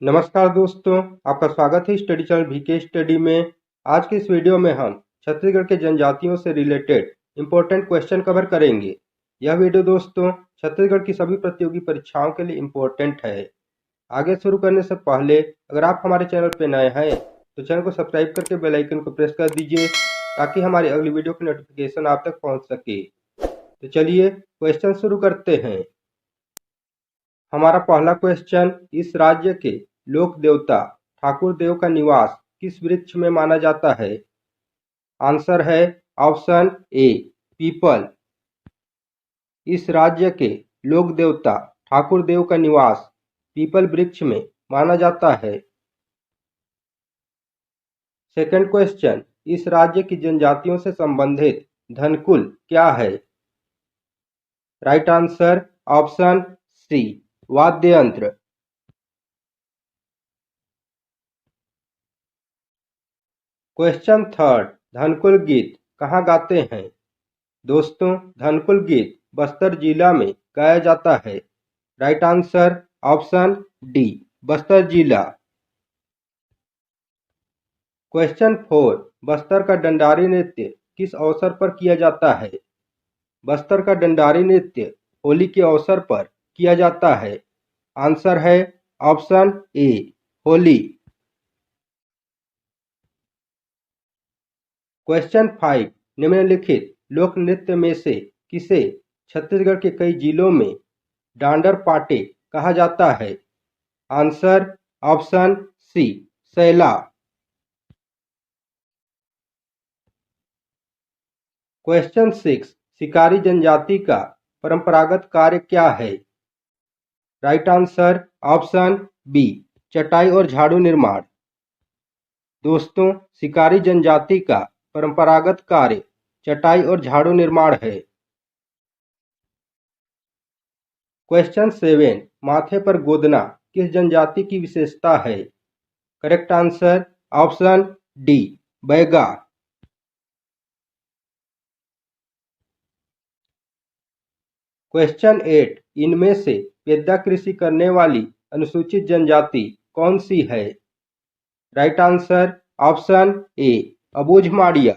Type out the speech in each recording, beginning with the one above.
नमस्कार दोस्तों, आपका स्वागत है स्टडी चैनल वीके स्टडी में। आज की इस वीडियो में हम छत्तीसगढ़ के जनजातियों से रिलेटेड इंपॉर्टेंट क्वेश्चन कवर करेंगे। यह वीडियो दोस्तों छत्तीसगढ़ की सभी प्रतियोगी परीक्षाओं के लिए इम्पोर्टेंट है। आगे शुरू करने से पहले अगर आप हमारे चैनल पर नए हैं तो चैनल को सब्सक्राइब करके बेल आइकन को प्रेस कर दीजिए ताकि हमारी अगली वीडियो की नोटिफिकेशन आप तक पहुँच सके। तो चलिए क्वेश्चन शुरू करते हैं। हमारा पहला क्वेश्चन, इस राज्य के लोक देवता ठाकुर देव का निवास किस वृक्ष में माना जाता है? आंसर है ऑप्शन ए पीपल। इस राज्य के लोक देवता ठाकुर देव का निवास पीपल वृक्ष में माना जाता है। सेकंड क्वेश्चन, इस राज्य की जनजातियों से संबंधित धनकुल क्या है? राइट आंसर ऑप्शन सी वाद्य यंत्र। क्वेश्चन थर्ड, धनकुल गीत कहाँ गाते हैं? दोस्तों धनकुल गीत बस्तर जिला में गाया जाता है। Right answer option D Bastar जिला। क्वेश्चन फोर, बस्तर का डंडारी नृत्य किस अवसर पर किया जाता है? बस्तर का डंडारी नृत्य होली के अवसर पर किया जाता है। आंसर है ऑप्शन ए होली। क्वेश्चन 5, निम्नलिखित लोक नृत्य में से किसे छत्तीसगढ़ के कई जिलों में डांडर पाटे कहा जाता है? Answer option C Saila. Question 6, शिकारी जनजाति का परंपरागत कार्य क्या है? राइट आंसर ऑप्शन बी चटाई और झाड़ू निर्माण। दोस्तों शिकारी जनजाति का परंपरागत कार्य चटाई और झाड़ू निर्माण है। क्वेश्चन 7, माथे पर गोदना किस जनजाति की विशेषता है? Correct answer option D Baiga. Question 8, इनमें से पेद्दा कृषि करने वाली अनुसूचित जनजाति कौन सी है? Right answer option A Abujh Maria.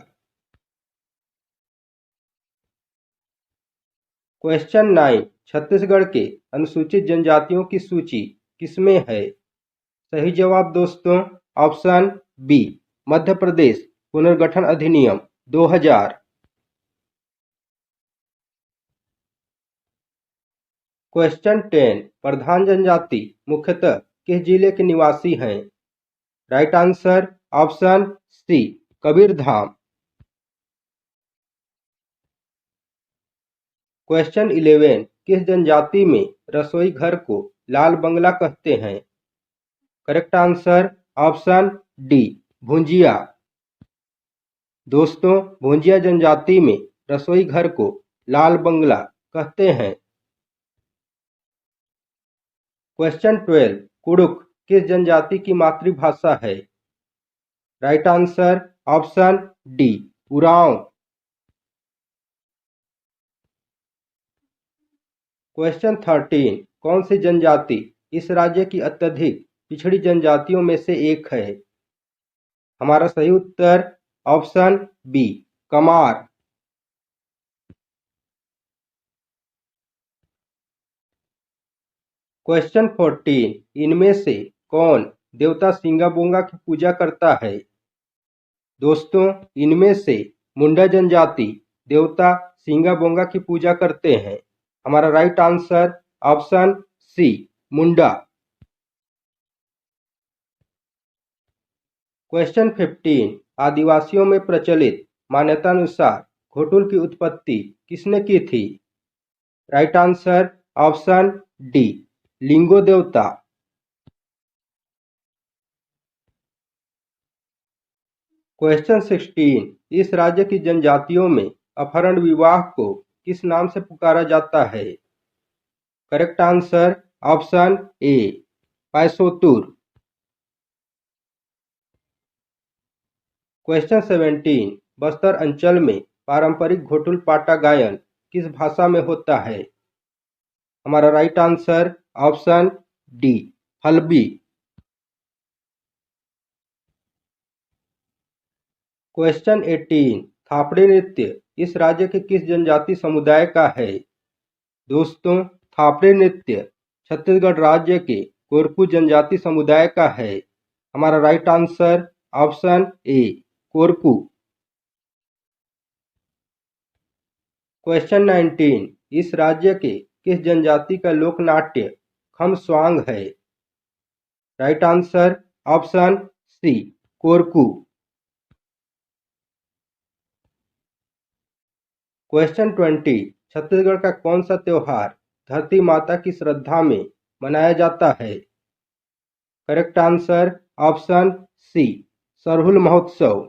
Question 9, Chhattisgarh के अनुसूचित जनजातियों की सूची किसमें है? सही जवाब दोस्तों ऑप्शन बी मध्य प्रदेश पुनर्गठन अधिनियम 2000। क्वेश्चन 10, प्रधान जनजाति मुख्यतः किस जिले के निवासी हैं? Right answer option C Kabirdham. Question 11, किस जनजाति में रसोई घर को लाल बंगला कहते हैं? Correct answer option D Bhunjia. दोस्तों भुंजिया जनजाति में रसोई घर को लाल बंगला कहते हैं। क्वेश्चन 12, कुड़ुक किस जनजाति की मातृभाषा है? Right answer option D Oraon. Question 13, कौन सी जनजाति इस राज्य की अत्यधिक पिछड़ी जनजातियों में से एक है? हमारा सही उत्तर ऑप्शन बी कमार। क्वेश्चन 14, इनमें से कौन देवता सिंगा बोंगा की पूजा करता है? दोस्तों इनमें से मुंडा जनजाति देवता सिंगा बोंगा की पूजा करते हैं। हमारा राइट आंसर ऑप्शन सी मुंडा। क्वेश्चन 15, आदिवासियों में प्रचलित मान्यता अनुसार घोटुल की उत्पत्ति किसने की थी? राइट आंसर ऑप्शन डी लिंगो देवता। क्वेश्चन 16, इस राज्य की जनजातियों में अपहरण विवाह को किस नाम से पुकारा जाता है? करेक्ट आंसर ऑप्शन ए पैसोतुर। क्वेश्चन 17, बस्तर अंचल में पारंपरिक घोटुल पाटा गायन किस भाषा में होता है? हमारा right answer option D Halbi. Question 18 Thapar नृत्य इस राज्य के किस जनजाति समुदाय का है? दोस्तों, थापड़ी नृत्य छत्तीसगढ़ राज्य के कोरकू जनजाति समुदाय का है। हमारा राइट आंसर ऑप्शन ए कोरकू। क्वेश्चन 19 इस राज्य के किस जनजाति का लोक नाट्य खमस्वांग है? Right answer option C Korku. Question 20 Chhattisgarh का कौन सा त्योहार धरती माता की श्रद्धा में मनाया जाता है? Correct answer option C Sarhul महोत्सव।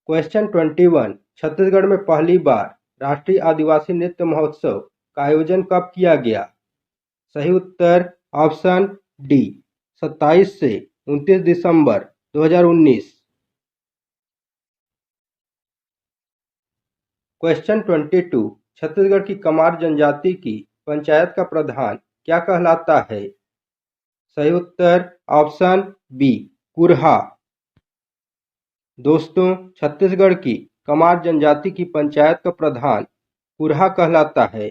क्वेश्चन 21 छत्तीसगढ़ में पहली बार राष्ट्रीय आदिवासी नृत्य महोत्सव का आयोजन कब किया गया? सही उत्तर ऑप्शन डी 27 से 29 दिसंबर 2019। क्वेश्चन 22 छत्तीसगढ़ की कमार जनजाति की पंचायत का प्रधान क्या कहलाता है? सही उत्तर ऑप्शन बी कुरहा। दोस्तों, छत्तीसगढ़ की कमार जनजाति की पंचायत का प्रधान कुरहा कहलाता है।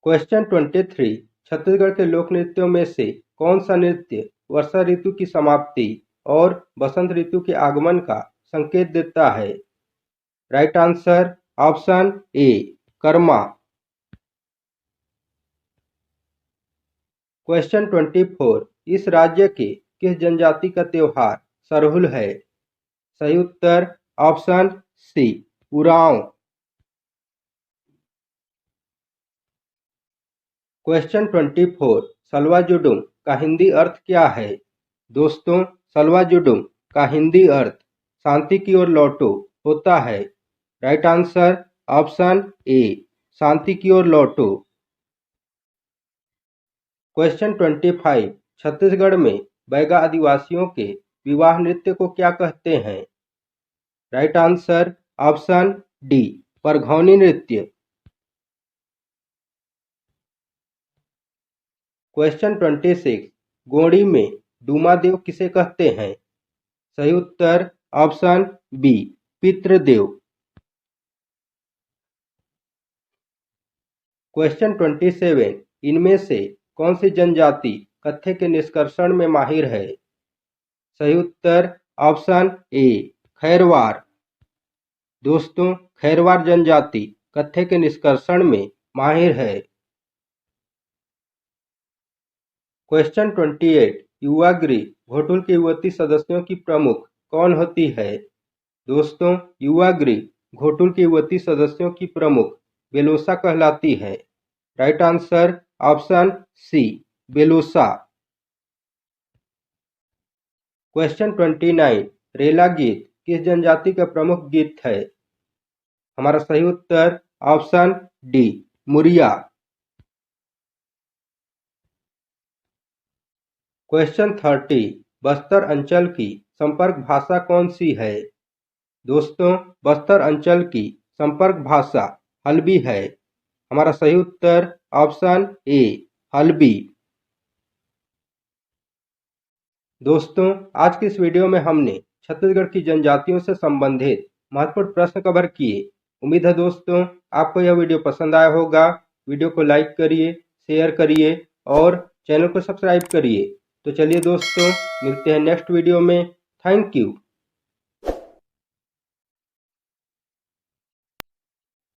क्वेश्चन 23 छत्तीसगढ़ के लोक नृत्यों में से कौन सा नृत्य वर्षा ऋतु की समाप्ति और बसंत ऋतु के आगमन का संकेत देता है? राइट आंसर ऑप्शन ए कर्मा। क्वेश्चन 24 इस राज्य के किस जनजाति का त्योहार सरहुल है? सही उत्तर ऑप्शन सी उरांव। क्वेश्चन 24 सलवा जुडुम का हिंदी अर्थ क्या है? दोस्तों, सलवा जुडुम का हिंदी अर्थ शांति की ओर लौटो होता है। राइट आंसर ऑप्शन ए शांति की ओर लौटो। क्वेश्चन 25 छत्तीसगढ़ में बैगा आदिवासियों के विवाह नृत्य को क्या कहते हैं? राइट आंसर ऑप्शन डी परघौनी नृत्य। क्वेश्चन 26 गोंडी में डूमादेव किसे कहते हैं? सही उत्तर ऑप्शन बी पितृदेव। क्वेश्चन 27 इनमें से कौन सी जनजाति कत्थे के निष्कर्षण में माहिर है? सही उत्तर ऑप्शन ए खैरवार। दोस्तों, खैरवार जनजाति कत्थे के निष्कर्षण में माहिर है। क्वेश्चन 28 युवागृह घोटुल के युवती सदस्यों की प्रमुख कौन होती है? दोस्तों, युवागृह घोटुल के युवती सदस्यों की प्रमुख बेलोसा कहलाती है। राइट आंसर ऑप्शन सी बेलोसा। क्वेश्चन 29 रेला गीत किस जनजाति का प्रमुख गीत है? हमारा सही उत्तर option D Muria. Question 30 Bastar अंचल की संपर्क भाषा कौन सी है? दोस्तों, बस्तर अंचल की संपर्क भाषा हल्बी है। हमारा सही उत्तर ऑप्शन ए हल्बी। दोस्तों, आज की इस वीडियो में हमने छत्तीसगढ़ की जनजातियों से संबंधित महत्वपूर्ण प्रश्न कवर किए। उम्मीद है दोस्तों आपको यह वीडियो पसंद आया होगा। वीडियो को लाइक करिए, शेयर करिए और चैनल को सब्सक्राइब करिए। तो चलिए दोस्तों, मिलते हैं नेक्स्ट वीडियो में। Thank you.